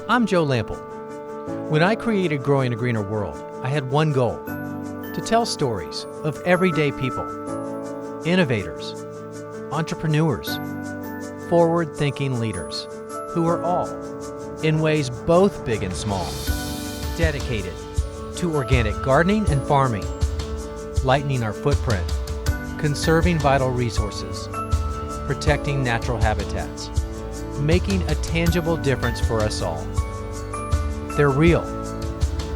I'm Joe Lample. When I created Growing a Greener World, I had one goal: to tell stories of everyday people, innovators, entrepreneurs, forward-thinking leaders who are all, in ways both big and small, dedicated to organic gardening and farming, lightening our footprint, conserving vital resources, protecting natural habitats, making a tangible difference for us all. They're real,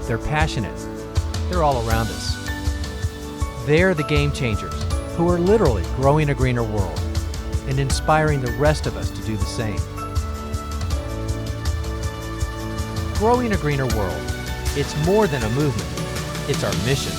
they're passionate, they're all around us. They're the game changers who are literally growing a greener world and inspiring the rest of us to do the same. Growing a Greener World, it's more than a movement, it's our mission.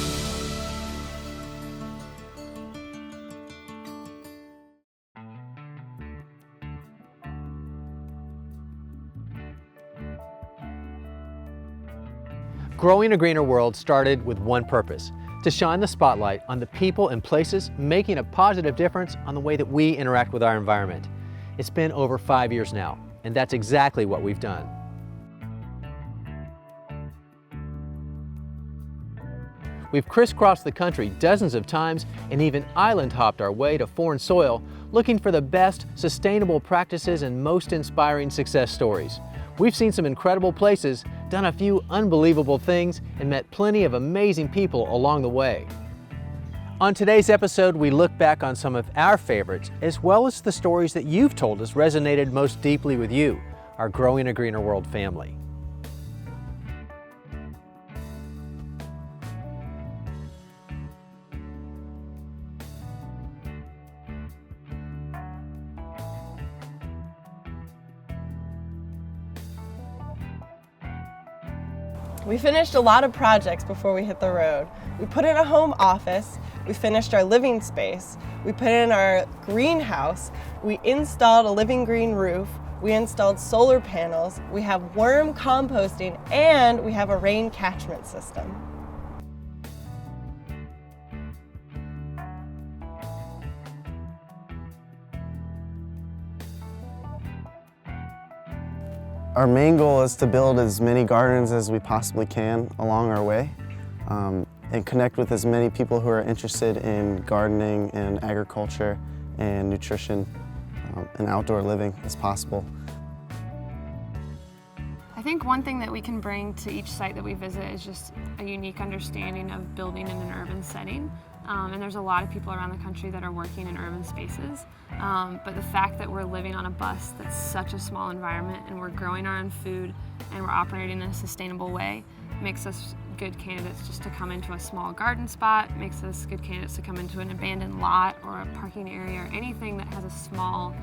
Growing a Greener World started with one purpose: to shine the spotlight on the people and places making a positive difference on the way that we interact with our environment. It's been over 5 years now, and that's exactly what we've done. We've crisscrossed the country dozens of times and even island hopped our way to foreign soil, looking for the best sustainable practices and most inspiring success stories. We've seen some incredible places, done a few unbelievable things, and met plenty of amazing people along the way. On today's episode, we look back on some of our favorites, as well as the stories that you've told us resonated most deeply with you, our Growing a Greener World family. We finished a lot of projects before we hit the road. We put in a home office, we finished our living space, we put in our greenhouse, we installed a living green roof, we installed solar panels, we have worm composting, and we have a rain catchment system. Our main goal is to build as many gardens as we possibly can along our way, and connect with as many people who are interested in gardening and agriculture and nutrition and outdoor living as possible. I think one thing that we can bring to each site that we visit is just a unique understanding of building in an urban setting. And there's a lot of people around the country that are working in urban spaces. But the fact that we're living on a bus that's such a small environment and we're growing our own food and we're operating in a sustainable way makes us good candidates just to come into a small garden spot, makes us good candidates to come into an abandoned lot or a parking area or anything that has a small,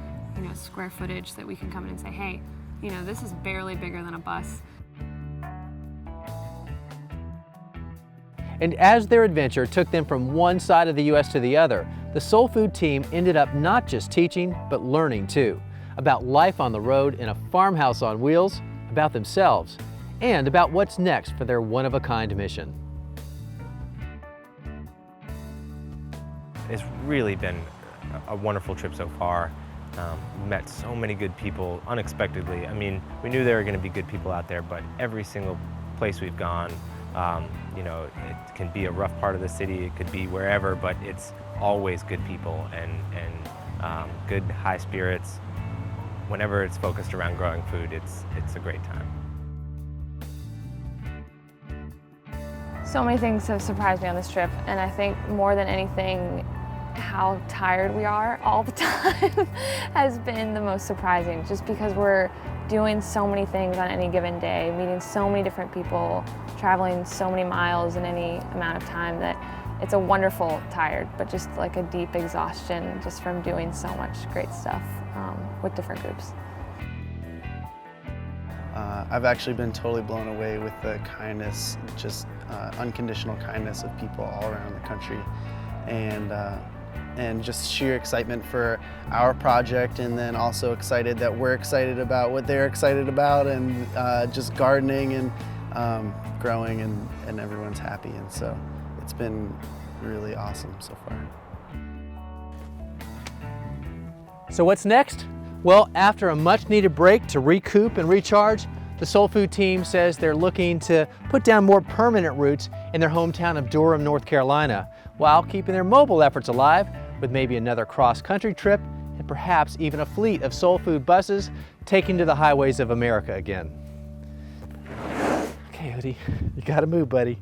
square footage that we can come in and say, hey, this is barely bigger than a bus. And as their adventure took them from one side of the U.S. to the other, the Soul Food team ended up not just teaching, but learning too, about life on the road in a farmhouse on wheels, about themselves, and about what's next for their one-of-a-kind mission. It's really been a wonderful trip so far. Met so many good people unexpectedly. I mean, we knew there were going to be good people out there, but every single place we've gone, it can be a rough part of the city, it could be wherever, but it's always good people and good high spirits. Whenever it's focused around growing food, it's a great time. So many things have surprised me on this trip, and I think more than anything, how tired we are all the time has been the most surprising, just because we're doing so many things on any given day, meeting so many different people, traveling so many miles in any amount of time, that it's a wonderful tired, but just like a deep exhaustion just from doing so much great stuff with different groups. I've actually been totally blown away with the kindness, just unconditional kindness of people all around the country, and just sheer excitement for our project, and then also excited that we're excited about what they're excited about, and just gardening and growing, and everyone's happy, and so it's been really awesome so far. So what's next? Well, after a much needed break to recoup and recharge, The Soul Food team says they're looking to put down more permanent roots in their hometown of Durham, North Carolina, while keeping their mobile efforts alive with maybe another cross-country trip and perhaps even a fleet of Soul Food buses taking to the highways of America again. Okay, Hoodie, you gotta move, buddy.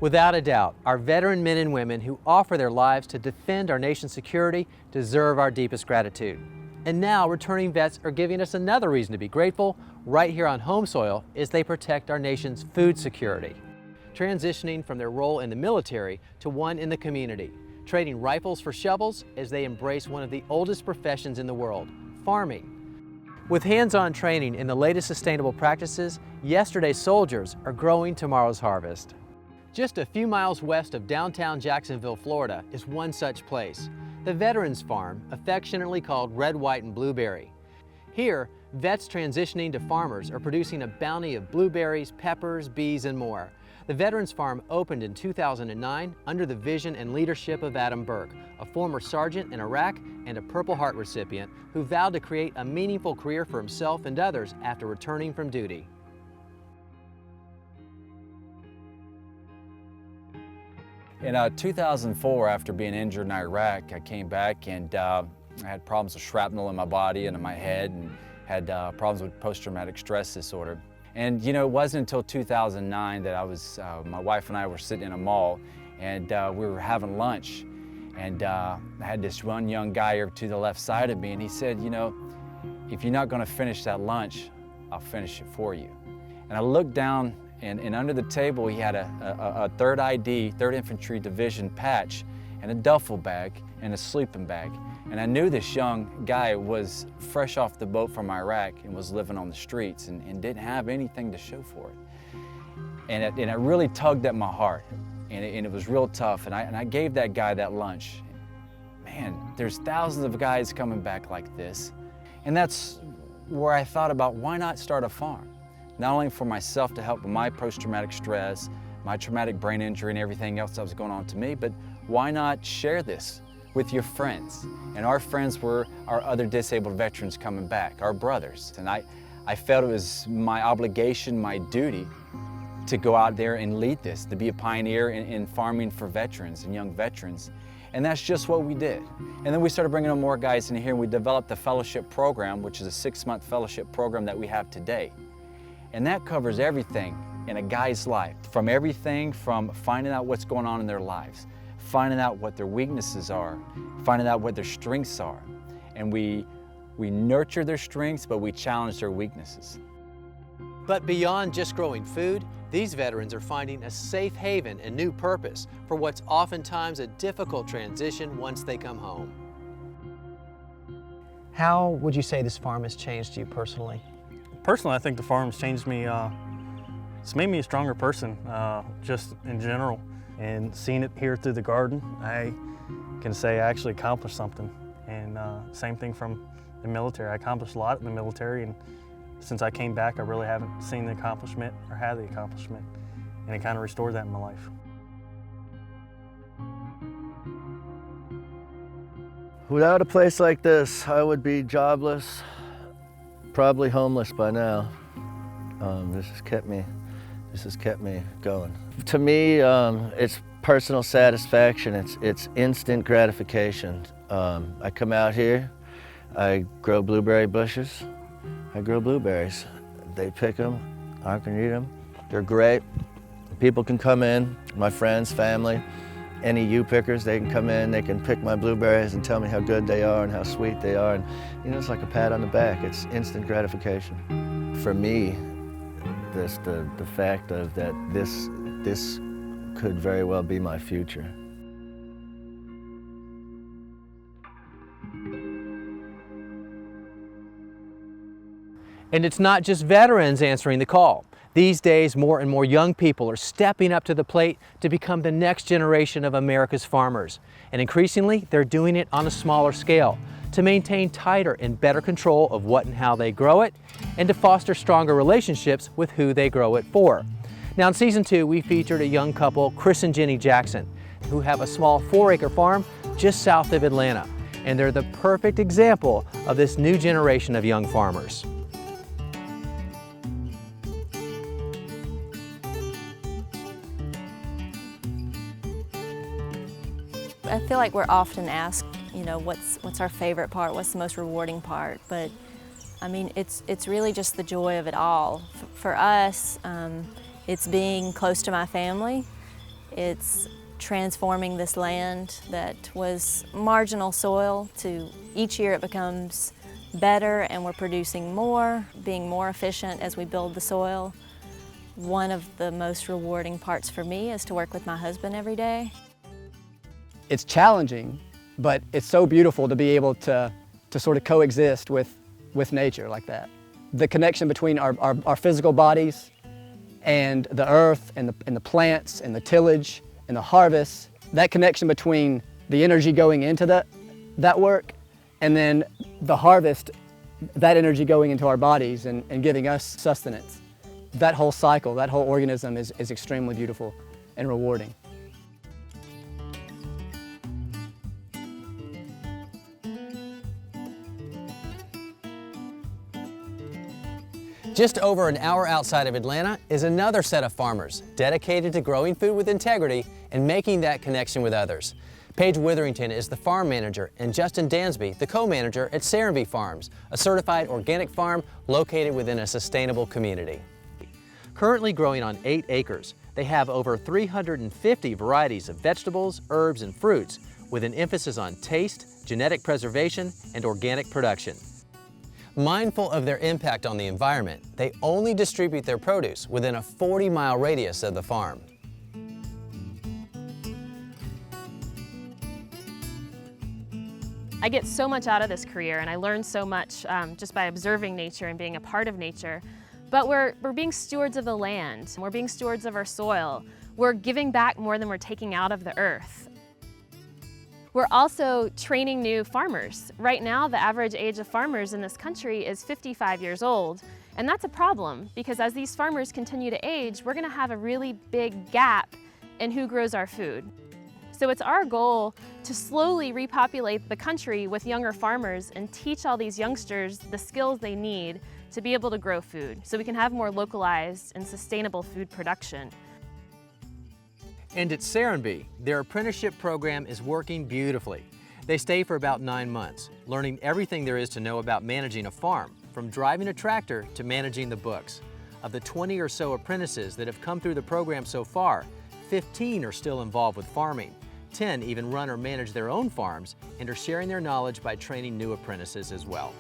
Without a doubt, our veteran men and women who offer their lives to defend our nation's security deserve our deepest gratitude. And now returning vets are giving us another reason to be grateful right here on home soil as they protect our nation's food security. Transitioning from their role in the military to one in the community, trading rifles for shovels as they embrace one of the oldest professions in the world, farming. With hands-on training in the latest sustainable practices, yesterday's soldiers are growing tomorrow's harvest. Just a few miles west of downtown Jacksonville, Florida, is one such place, the Veterans Farm, affectionately called Red, White, and Blueberry. Here, vets transitioning to farmers are producing a bounty of blueberries, peppers, bees, and more. The Veterans Farm opened in 2009 under the vision and leadership of Adam Burke, a former sergeant in Iraq and a Purple Heart recipient who vowed to create a meaningful career for himself and others after returning from duty. In 2004, after being injured in Iraq, I came back and I had problems with shrapnel in my body and in my head, and had problems with post-traumatic stress disorder. And you know, it wasn't until 2009 that my wife and I were sitting in a mall, and we were having lunch, and I had this one young guy over to the left side of me, and he said, you know, if you're not going to finish that lunch, I'll finish it for you. And I looked down, and under the table he had a 3rd ID, 3rd Infantry Division patch, and a duffel bag and a sleeping bag. And I knew this young guy was fresh off the boat from Iraq and was living on the streets and didn't have anything to show for it. And it really tugged at my heart, and it was real tough. And I gave that guy that lunch. Man, there's thousands of guys coming back like this. And that's where I thought about, why not start a farm? Not only for myself to help with my post-traumatic stress, my traumatic brain injury and everything else that was going on to me, but why not share this with your friends? And our friends were our other disabled veterans coming back, our brothers. And I felt it was my obligation, my duty, to go out there and lead this, to be a pioneer in farming for veterans and young veterans. And that's just what we did. And then we started bringing on more guys in here, and we developed the fellowship program, which is a 6-month fellowship program that we have today. And that covers everything in a guy's life, from everything from finding out what's going on in their lives, finding out what their weaknesses are, finding out what their strengths are. And we nurture their strengths, but we challenge their weaknesses. But beyond just growing food, these veterans are finding a safe haven and new purpose for what's oftentimes a difficult transition once they come home. How would you say this farm has changed you personally? Personally, I think the farm's changed me. It's made me a stronger person, just in general. And seeing it here through the garden, I can say I actually accomplished something. And same thing from the military. I accomplished a lot in the military, and since I came back, I really haven't seen the accomplishment or had the accomplishment. And it kind of restored that in my life. Without a place like this, I would be jobless, probably homeless by now. This has kept me going. To me, it's personal satisfaction. It's instant gratification. I come out here, I grow blueberry bushes, I grow blueberries. They pick them, I can eat them. They're great. People can come in, my friends, family, any U-pickers, they can come in, they can pick my blueberries and tell me how good they are and how sweet they are. And you know, it's like a pat on the back. It's instant gratification. For me, the fact of that this could very well be my future. And it's not just veterans answering the call. These days, more and more young people are stepping up to the plate to become the next generation of America's farmers. And increasingly, they're doing it on a smaller scale to to maintain tighter and better control of what and how they grow it, and to foster stronger relationships with who they grow it for. Now in Season 2, we featured a young couple, Chris and Jenny Jackson, who have a small 4-acre farm just south of Atlanta. And they're the perfect example of this new generation of young farmers. I feel like we're often asked, you know, what's our favorite part, what's the most rewarding part, but I mean, it's really just the joy of it all. For us, it's being close to my family. It's transforming this land that was marginal soil to each year it becomes better and we're producing more, being more efficient as we build the soil. One of the most rewarding parts for me is to work with my husband every day. It's challenging, but it's so beautiful to be able to sort of coexist with nature like that. The connection between our physical bodies and the earth and the plants and the tillage and the harvest, that connection between the energy going into that work and then the harvest, that energy going into our bodies and giving us sustenance. That whole cycle, that whole organism is extremely beautiful and rewarding. Just over an hour outside of Atlanta is another set of farmers dedicated to growing food with integrity and making that connection with others. Paige Witherington is the farm manager and Justin Dansby, the co-manager at Serenbe Farms, a certified organic farm located within a sustainable community. Currently growing on 8 acres, they have over 350 varieties of vegetables, herbs, and fruits with an emphasis on taste, genetic preservation, and organic production. Mindful of their impact on the environment, they only distribute their produce within a 40-mile radius of the farm. I get so much out of this career and I learn so much just by observing nature and being a part of nature. But we're being stewards of the land, we're being stewards of our soil, we're giving back more than we're taking out of the earth. We're also training new farmers. Right now, the average age of farmers in this country is 55 years old, and that's a problem because as these farmers continue to age, we're gonna have a really big gap in who grows our food. So it's our goal to slowly repopulate the country with younger farmers and teach all these youngsters the skills they need to be able to grow food so we can have more localized and sustainable food production. And at Serenbe, their apprenticeship program is working beautifully. They stay for about 9 months, learning everything there is to know about managing a farm, from driving a tractor to managing the books. Of the 20 or so apprentices that have come through the program so far, 15 are still involved with farming. 10 even run or manage their own farms and are sharing their knowledge by training new apprentices as well.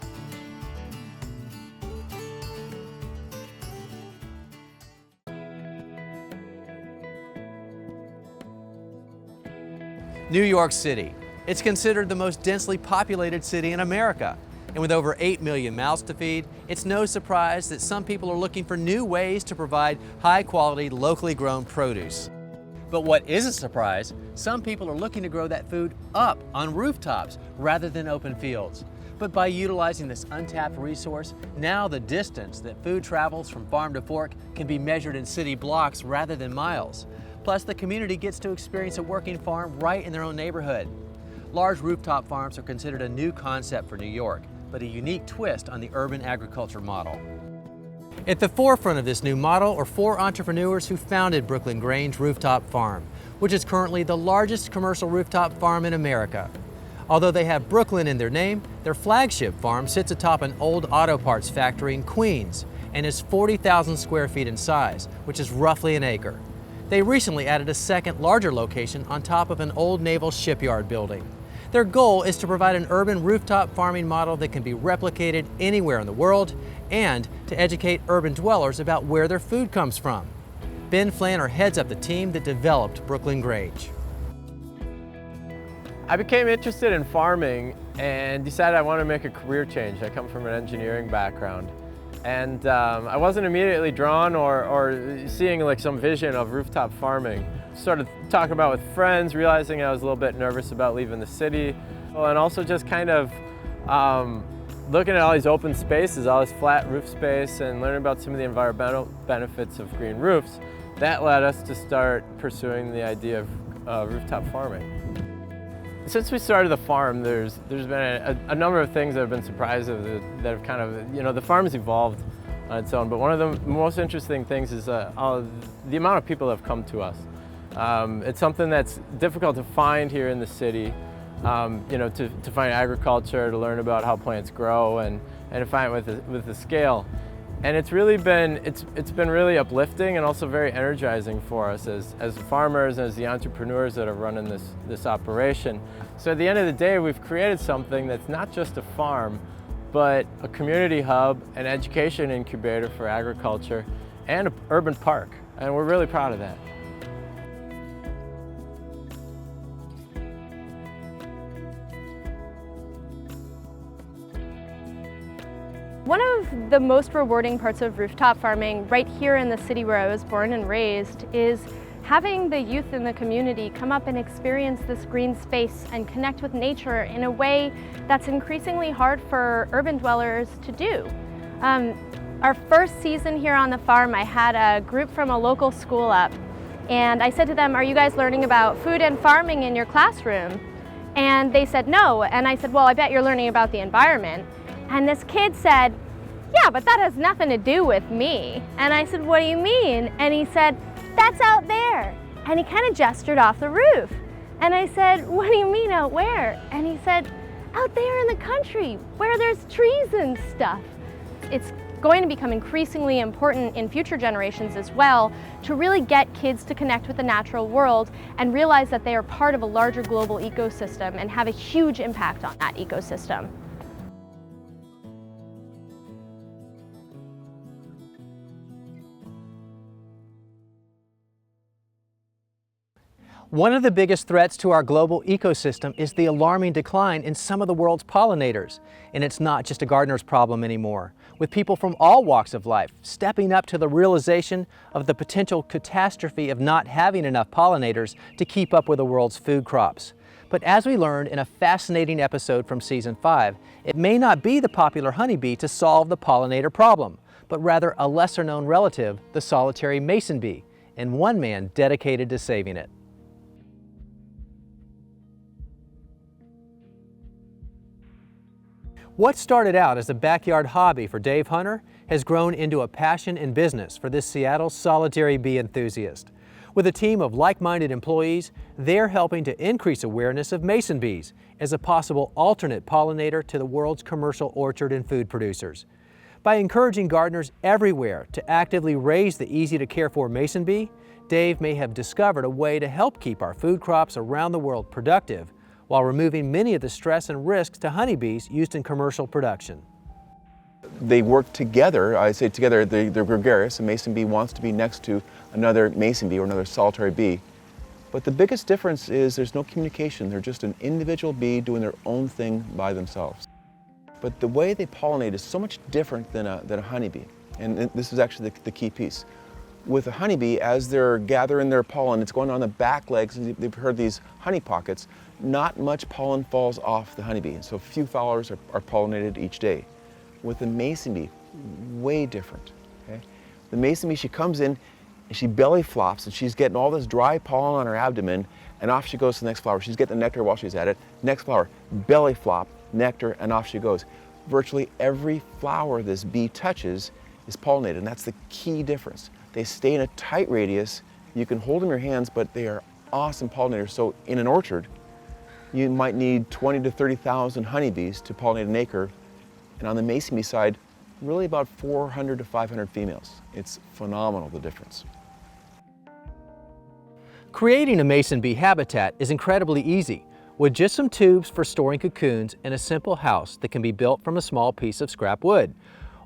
New York City. It's considered the most densely populated city in America. And with over 8 million mouths to feed, it's no surprise that some people are looking for new ways to provide high-quality, locally grown produce. But what is a surprise, some people are looking to grow that food up on rooftops rather than open fields. But by utilizing this untapped resource, now the distance that food travels from farm to fork can be measured in city blocks rather than miles. Plus, the community gets to experience a working farm right in their own neighborhood. Large rooftop farms are considered a new concept for New York, but a unique twist on the urban agriculture model. At the forefront of this new model are 4 entrepreneurs who founded Brooklyn Grange Rooftop Farm, which is currently the largest commercial rooftop farm in America. Although they have Brooklyn in their name, their flagship farm sits atop an old auto parts factory in Queens and is 40,000 square feet in size, which is roughly an acre. They recently added a second, larger location on top of an old naval shipyard building. Their goal is to provide an urban rooftop farming model that can be replicated anywhere in the world and to educate urban dwellers about where their food comes from. Ben Flanner heads up the team that developed Brooklyn Grange. I became interested in farming and decided I wanted to make a career change. I come from an engineering background. And I wasn't immediately drawn or seeing like some vision of rooftop farming. Started talking about it with friends, realizing I was a little bit nervous about leaving the city, and also just kind of Looking at all these open spaces, all this flat roof space, and learning about some of the environmental benefits of green roofs, that led us to start pursuing the idea of rooftop farming. Since we started the farm, there's been a number of things that have been surprising that have kind of, the farm's evolved on its own, but one of the most interesting things is the amount of people that have come to us. It's something that's difficult to find here in the city, to find agriculture, to learn about how plants grow, and to find it with the scale. And it's really been, it's been really uplifting and also very energizing for us as farmers and as the entrepreneurs that are running this operation. So at the end of the day, we've created something that's not just a farm, but a community hub, an education incubator for agriculture, and an urban park. And we're really proud of that. One of the most rewarding parts of rooftop farming right here in the city where I was born and raised is having the youth in the community come up and experience this green space and connect with nature in a way that's increasingly hard for urban dwellers to do. Our first season here on the farm, I had a group from a local school up, and I said to them, "Are you guys learning about food and farming in your classroom?" And they said no, and I said, "Well, I bet you're learning about the environment." And this kid said, "Yeah, but that has nothing to do with me." And I said, "What do you mean?" And he said, "That's out there." And he kind of gestured off the roof. And I said, "What do you mean out where?" And he said, "Out there in the country where there's trees and stuff." It's going to become increasingly important in future generations as well to really get kids to connect with the natural world and realize that they are part of a larger global ecosystem and have a huge impact on that ecosystem. One of the biggest threats to our global ecosystem is the alarming decline in some of the world's pollinators. And it's not just a gardener's problem anymore, with people from all walks of life stepping up to the realization of the potential catastrophe of not having enough pollinators to keep up with the world's food crops. But as we learned in a fascinating episode from Season 5, it may not be the popular honeybee to solve the pollinator problem, but rather a lesser-known relative, the solitary mason bee, and one man dedicated to saving it. What started out as a backyard hobby for Dave Hunter has grown into a passion and business for this Seattle solitary bee enthusiast. With a team of like-minded employees, they're helping to increase awareness of mason bees as a possible alternate pollinator to the world's commercial orchard and food producers. By encouraging gardeners everywhere to actively raise the easy-to-care-for mason bee, Dave may have discovered a way to help keep our food crops around the world productive while removing many of the stress and risks to honeybees used in commercial production. They work together. I say together, they're gregarious. A mason bee wants to be next to another mason bee or another solitary bee. But the biggest difference is there's no communication. They're just an individual bee doing their own thing by themselves. But the way they pollinate is so much different than a honeybee. And this is actually the key piece. With a honeybee, as they're gathering their pollen, it's going on the back legs, and they've heard these honey pockets. Not much pollen falls off the honeybee, and so a few flowers are pollinated each day. With the mason bee, way different. Okay? The mason bee, she comes in and she belly flops, and she's getting all this dry pollen on her abdomen, and off she goes to the next flower. She's getting the nectar while she's at it. Next flower, belly flop, nectar, and off she goes. Virtually every flower this bee touches is pollinated, and that's the key difference. They stay in a tight radius. You can hold them in your hands, but they are awesome pollinators. So in an orchard, you might need 20 to 30,000 honeybees to pollinate an acre. And on the mason bee side, really about 400 to 500 females. It's phenomenal, the difference. Creating a mason bee habitat is incredibly easy, with just some tubes for storing cocoons and a simple house that can be built from a small piece of scrap wood.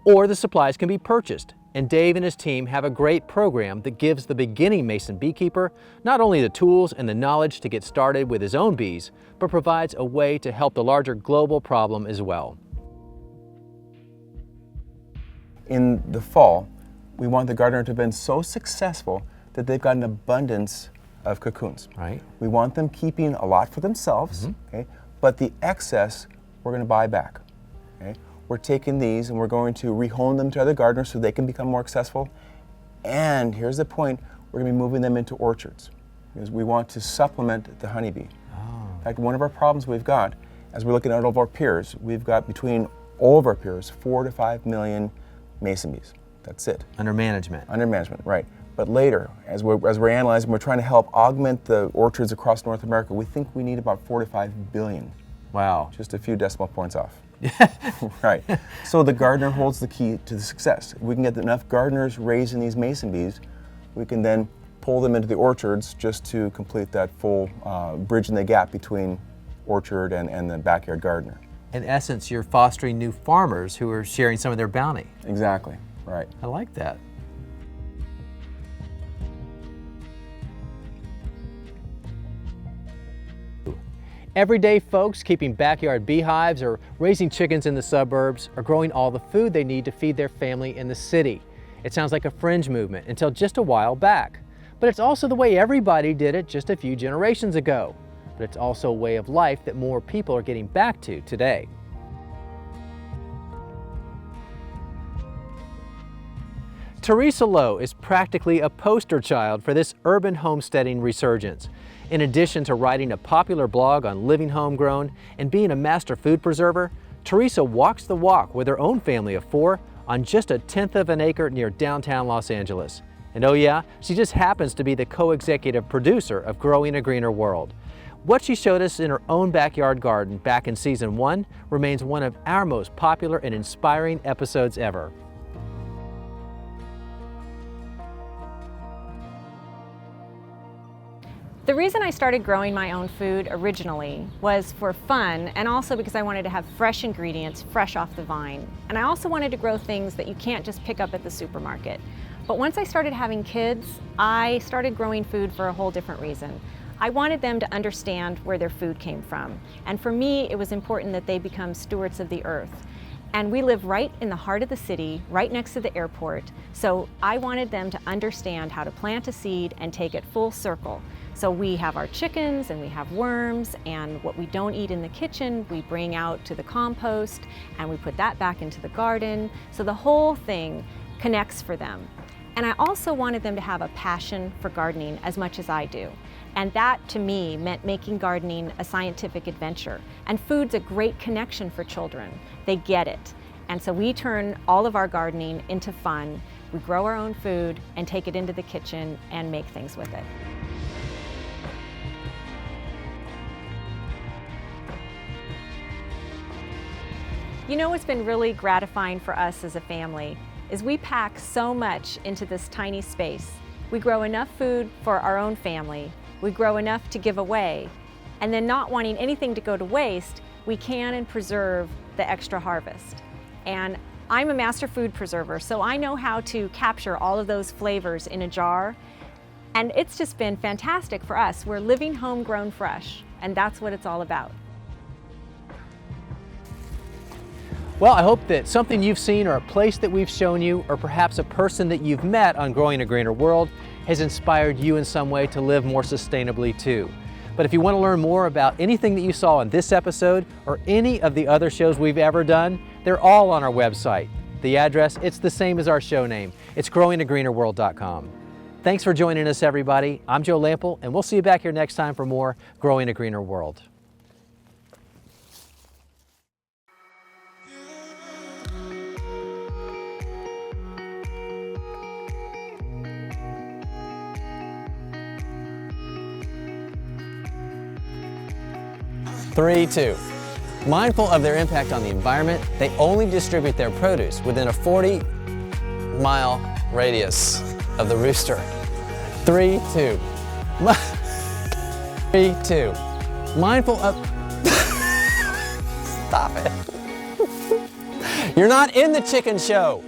Or the supplies can be purchased, and Dave and his team have a great program that gives the beginning mason beekeeper not only the tools and the knowledge to get started with his own bees, but provides a way to help the larger global problem as well. In the fall, we want the gardener to have been so successful that they've got an abundance of cocoons. Right. We want them keeping a lot for themselves, okay? But the excess we're going to buy back. Okay? We're taking these and we're going to rehome them to other gardeners so they can become more successful. And here's the point, we're going to be moving them into orchards because we want to supplement the honeybee. In fact, one of our problems we've got, as we're looking at all of our peers, we've got between all of our peers 4 to 5 million mason bees. That's it. Under management. Under management, right. But later, as we're analyzing, we're trying to help augment the orchards across North America, we think we need about 4 to 5 billion. Wow. Just a few decimal points off. Right. So the gardener holds the key to the success. If we can get enough gardeners raising these mason bees, we can then pull them into the orchards just to complete that full bridging the gap between orchard and the backyard gardener. In essence, you're fostering new farmers who are sharing some of their bounty. Exactly, right. I like that. Everyday folks keeping backyard beehives or raising chickens in the suburbs or growing all the food they need to feed their family in the city. It sounds like a fringe movement until just a while back. But it's also the way everybody did it just a few generations ago. But it's also a way of life that more people are getting back to today. Teresa Lowe is practically a poster child for this urban homesteading resurgence. In addition to writing a popular blog on living homegrown and being a master food preserver, Teresa walks the walk with her own family of 4 on just a 1/10 of an acre near downtown Los Angeles. And oh yeah, she just happens to be the co-executive producer of Growing a Greener World. What she showed us in her own backyard garden back in season 1 remains one of our most popular and inspiring episodes ever. The reason I started growing my own food originally was for fun, and also because I wanted to have fresh ingredients fresh off the vine. And I also wanted to grow things that you can't just pick up at the supermarket. But once I started having kids, I started growing food for a whole different reason. I wanted them to understand where their food came from. And for me, it was important that they become stewards of the earth. And we live right in the heart of the city, right next to the airport. So I wanted them to understand how to plant a seed and take it full circle. So we have our chickens and we have worms, and what we don't eat in the kitchen, we bring out to the compost and we put that back into the garden. So the whole thing connects for them. And I also wanted them to have a passion for gardening as much as I do. And that, to me, meant making gardening a scientific adventure. And food's a great connection for children. They get it. And so we turn all of our gardening into fun. We grow our own food and take it into the kitchen and make things with it. You know what's been really gratifying for us as a family is we pack so much into this tiny space. We grow enough food for our own family, we grow enough to give away, and then not wanting anything to go to waste, we can and preserve the extra harvest. And I'm a master food preserver, so I know how to capture all of those flavors in a jar, and it's just been fantastic for us. We're living homegrown fresh, and that's what it's all about. Well, I hope that something you've seen or a place that we've shown you, or perhaps a person that you've met on Growing a Greener World, has inspired you in some way to live more sustainably too. But if you want to learn more about anything that you saw in this episode or any of the other shows we've ever done, they're all on our website. The address, it's the same as our show name. It's growingagreenerworld.com. Thanks for joining us, everybody. I'm Joe Lample, and we'll see you back here next time for more Growing a Greener World. Three, two. Mindful of their impact on the environment, they only distribute their produce within a 40-mile radius of the rooster. 3, 2. 3, 2. Mindful of... Stop it. You're not in the chicken show.